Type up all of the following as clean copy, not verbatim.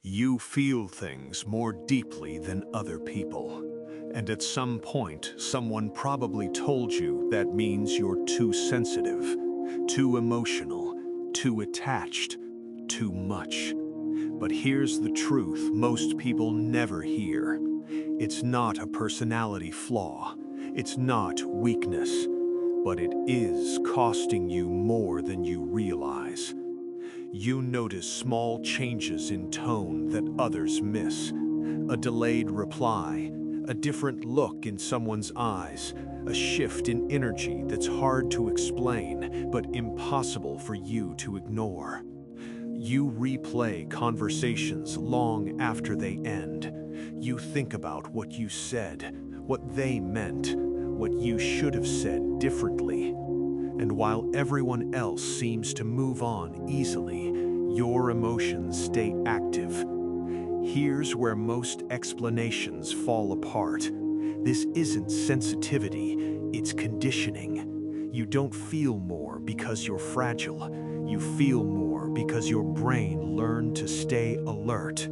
You feel things more deeply than other people. And at some point, someone probably told you that means you're too sensitive, too emotional, too attached, too much. But here's the truth most people never hear. It's not a personality flaw. It's not weakness. But it is costing you more than you realize. You notice small changes in tone that others miss. A delayed reply, a different look in someone's eyes, a shift in energy that's hard to explain but impossible for you to ignore. You replay conversations long after they end. You think about what you said, what they meant, what you should have said differently. And while everyone else seems to move on easily, your emotions stay active. Here's where most explanations fall apart. This isn't sensitivity, it's conditioning. You don't feel more because you're fragile. You feel more because your brain learned to stay alert.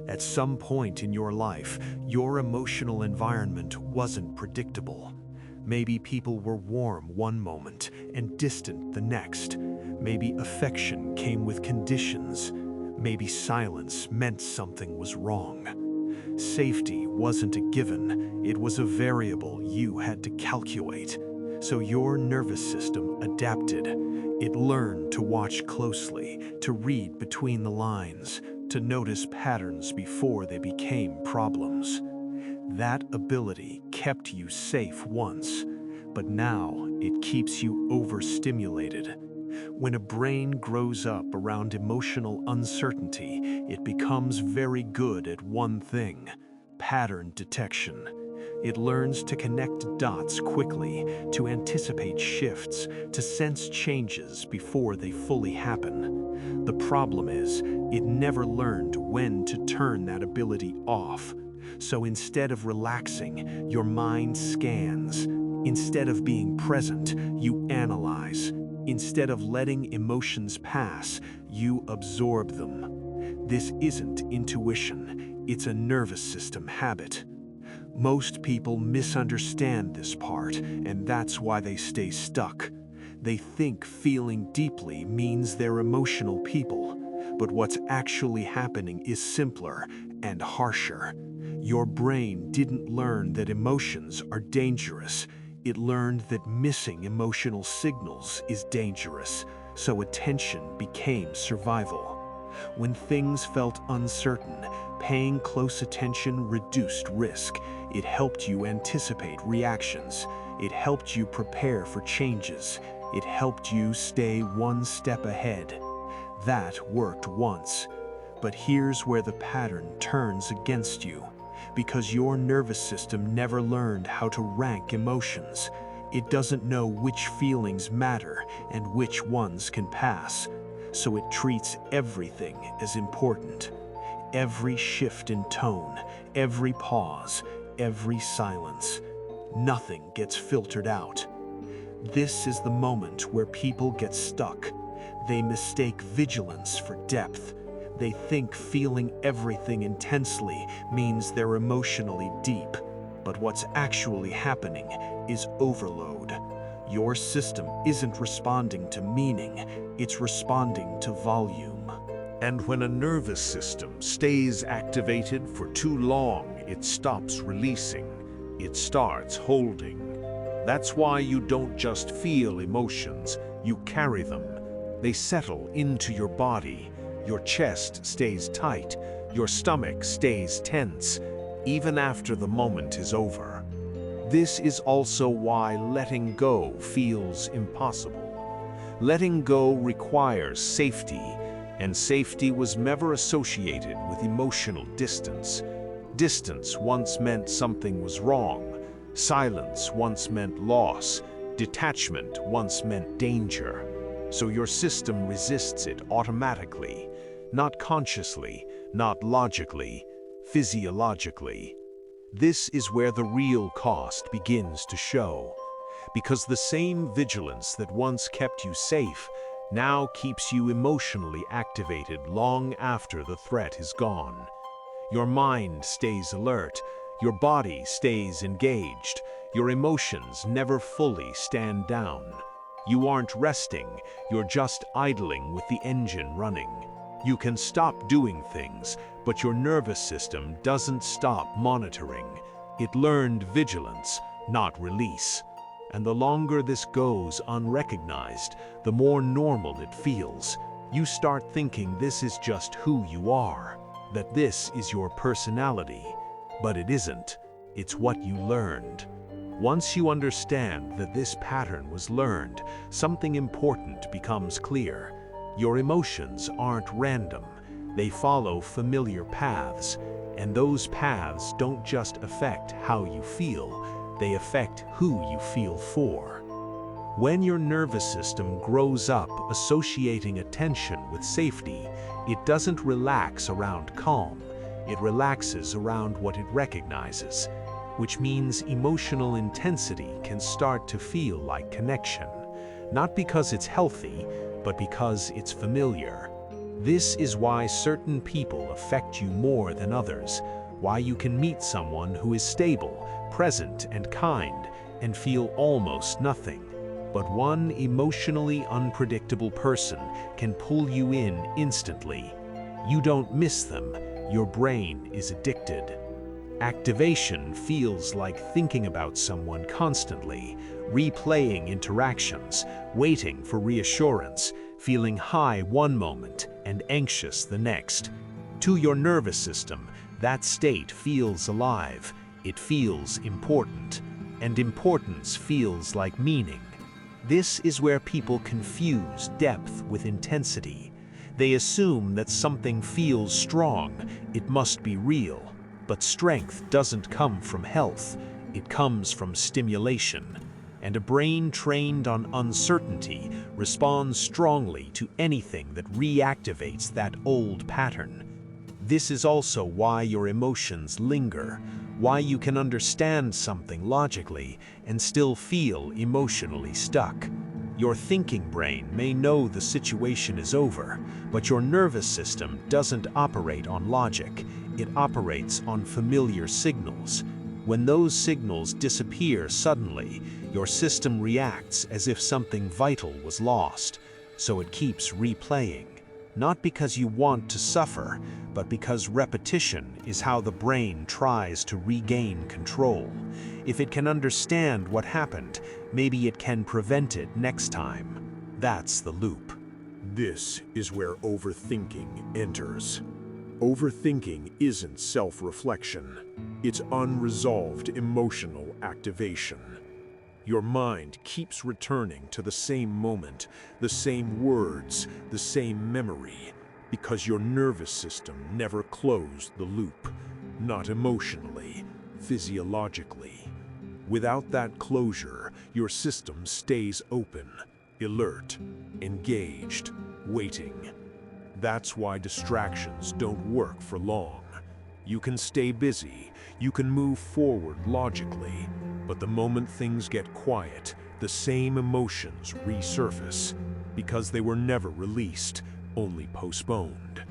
At some point in your life, your emotional environment wasn't predictable. Maybe people were warm one moment and distant the next. Maybe affection came with conditions. Maybe silence meant something was wrong. Safety wasn't a given, it was a variable you had to calculate. So your nervous system adapted. It learned to watch closely, to read between the lines, to notice patterns before they became problems. That ability kept you safe once, but now it keeps you overstimulated. When a brain grows up around emotional uncertainty, it becomes very good at one thing: pattern detection. It learns to connect dots quickly, to anticipate shifts, to sense changes before they fully happen. The problem is, it never learned when to turn that ability off. So instead of relaxing, your mind scans. Instead of being present, you analyze. Instead of letting emotions pass, you absorb them. This isn't intuition, it's a nervous system habit. Most people misunderstand this part, and that's why they stay stuck. They think feeling deeply means they're emotional people, but what's actually happening is simpler and harsher. Your brain didn't learn that emotions are dangerous. It learned that missing emotional signals is dangerous, so attention became survival. When things felt uncertain, paying close attention reduced risk. It helped you anticipate reactions. It helped you prepare for changes. It helped you stay one step ahead. That worked once. But here's where the pattern turns against you. Because your nervous system never learned how to rank emotions. It doesn't know which feelings matter and which ones can pass. So it treats everything as important. Every shift in tone, every pause, every silence. Nothing gets filtered out. This is the moment where people get stuck. They mistake vigilance for depth. They think feeling everything intensely means they're emotionally deep. But what's actually happening is overload. Your system isn't responding to meaning, it's responding to volume. And when a nervous system stays activated for too long, it stops releasing. It starts holding. That's why you don't just feel emotions, you carry them. They settle into your body. Your chest stays tight, your stomach stays tense, even after the moment is over. This is also why letting go feels impossible. Letting go requires safety, and safety was never associated with emotional distance. Distance once meant something was wrong. Silence once meant loss. Detachment once meant danger. So your system resists it automatically. Not consciously, not logically, physiologically. This is where the real cost begins to show. Because the same vigilance that once kept you safe now keeps you emotionally activated long after the threat is gone. Your mind stays alert, your body stays engaged, your emotions never fully stand down. You aren't resting, you're just idling with the engine running. You can stop doing things, but your nervous system doesn't stop monitoring. It learned vigilance, not release. And the longer this goes unrecognized, the more normal it feels. You start thinking this is just who you are, that this is your personality. But it isn't. It's what you learned. Once you understand that this pattern was learned, something important becomes clear. Your emotions aren't random. They follow familiar paths, and those paths don't just affect how you feel, they affect who you feel for. When your nervous system grows up associating attention with safety, it doesn't relax around calm, it relaxes around what it recognizes, which means emotional intensity can start to feel like connection, not because it's healthy, but because it's familiar. This is why certain people affect you more than others, why you can meet someone who is stable, present, and kind, and feel almost nothing. But one emotionally unpredictable person can pull you in instantly. You don't miss them, your brain is addicted. Activation feels like thinking about someone constantly, replaying interactions, waiting for reassurance, feeling high one moment and anxious the next. To your nervous system, that state feels alive, it feels important, and importance feels like meaning. This is where people confuse depth with intensity. They assume that something feels strong, it must be real. But strength doesn't come from health, it comes from stimulation. And a brain trained on uncertainty responds strongly to anything that reactivates that old pattern. This is also why your emotions linger, why you can understand something logically and still feel emotionally stuck. Your thinking brain may know the situation is over, but your nervous system doesn't operate on logic, it operates on familiar signals. When those signals disappear suddenly, your system reacts as if something vital was lost, so it keeps replaying. Not because you want to suffer, but because repetition is how the brain tries to regain control. If it can understand what happened, maybe it can prevent it next time. That's the loop. This is where overthinking enters. Overthinking isn't self-reflection. It's unresolved emotional activation. Your mind keeps returning to the same moment, the same words, the same memory, because your nervous system never closed the loop. Not emotionally, physiologically. Without that closure, your system stays open, alert, engaged, waiting. That's why distractions don't work for long. You can stay busy, you can move forward logically, but the moment things get quiet, the same emotions resurface, because they were never released, only postponed.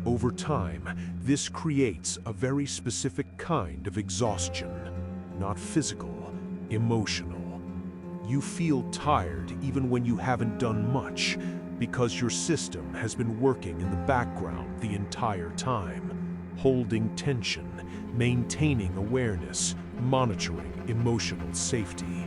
Over time, this creates a very specific kind of exhaustion, not physical, emotional. You feel tired even when you haven't done much, because your system has been working in the background the entire time, holding tension, maintaining awareness, monitoring emotional safety.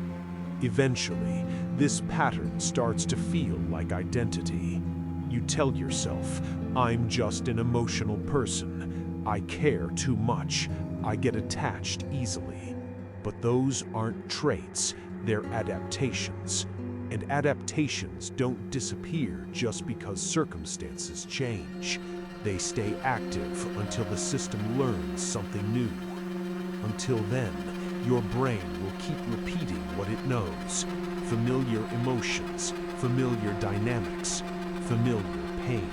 Eventually, this pattern starts to feel like identity. You tell yourself, I'm just an emotional person. I care too much. I get attached easily. But those aren't traits, they're adaptations. And adaptations don't disappear just because circumstances change. They stay active until the system learns something new. Until then, your brain will keep repeating what it knows. Familiar emotions, familiar dynamics, familiar pain.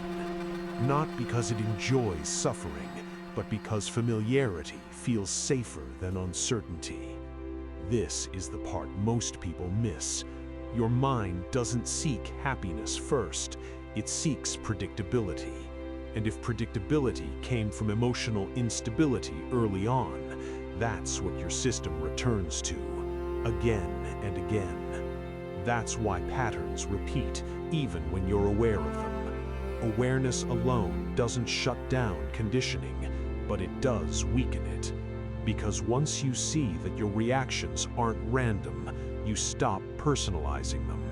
Not because it enjoys suffering, but because familiarity feels safer than uncertainty. This is the part most people miss. Your mind doesn't seek happiness first, it seeks predictability. And if predictability came from emotional instability early on, that's what your system returns to, again and again. That's why patterns repeat even when you're aware of them. Awareness alone doesn't shut down conditioning, but it does weaken it. Because once you see that your reactions aren't random, you stop personalizing them.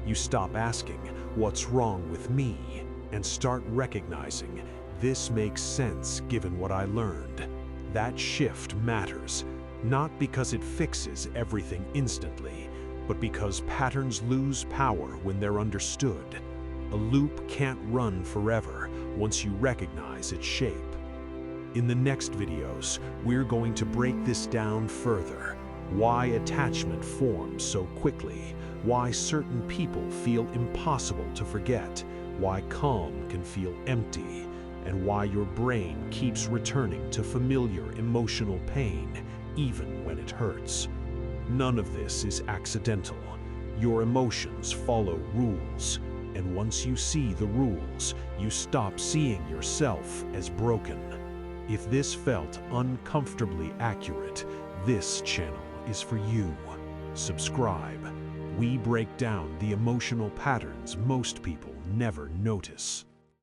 You stop asking, "What's wrong with me?" and start recognizing, "This makes sense given what I learned." That shift matters, not because it fixes everything instantly, but because patterns lose power when they're understood. A loop can't run forever once you recognize its shape. In the next videos, we're going to break this down further. Why attachment forms so quickly, why certain people feel impossible to forget, why calm can feel empty, and why your brain keeps returning to familiar emotional pain, even when it hurts. None of this is accidental. Your emotions follow rules, and once you see the rules, you stop seeing yourself as broken. If this felt uncomfortably accurate, this channel is for you. Subscribe. We break down the emotional patterns most people never notice.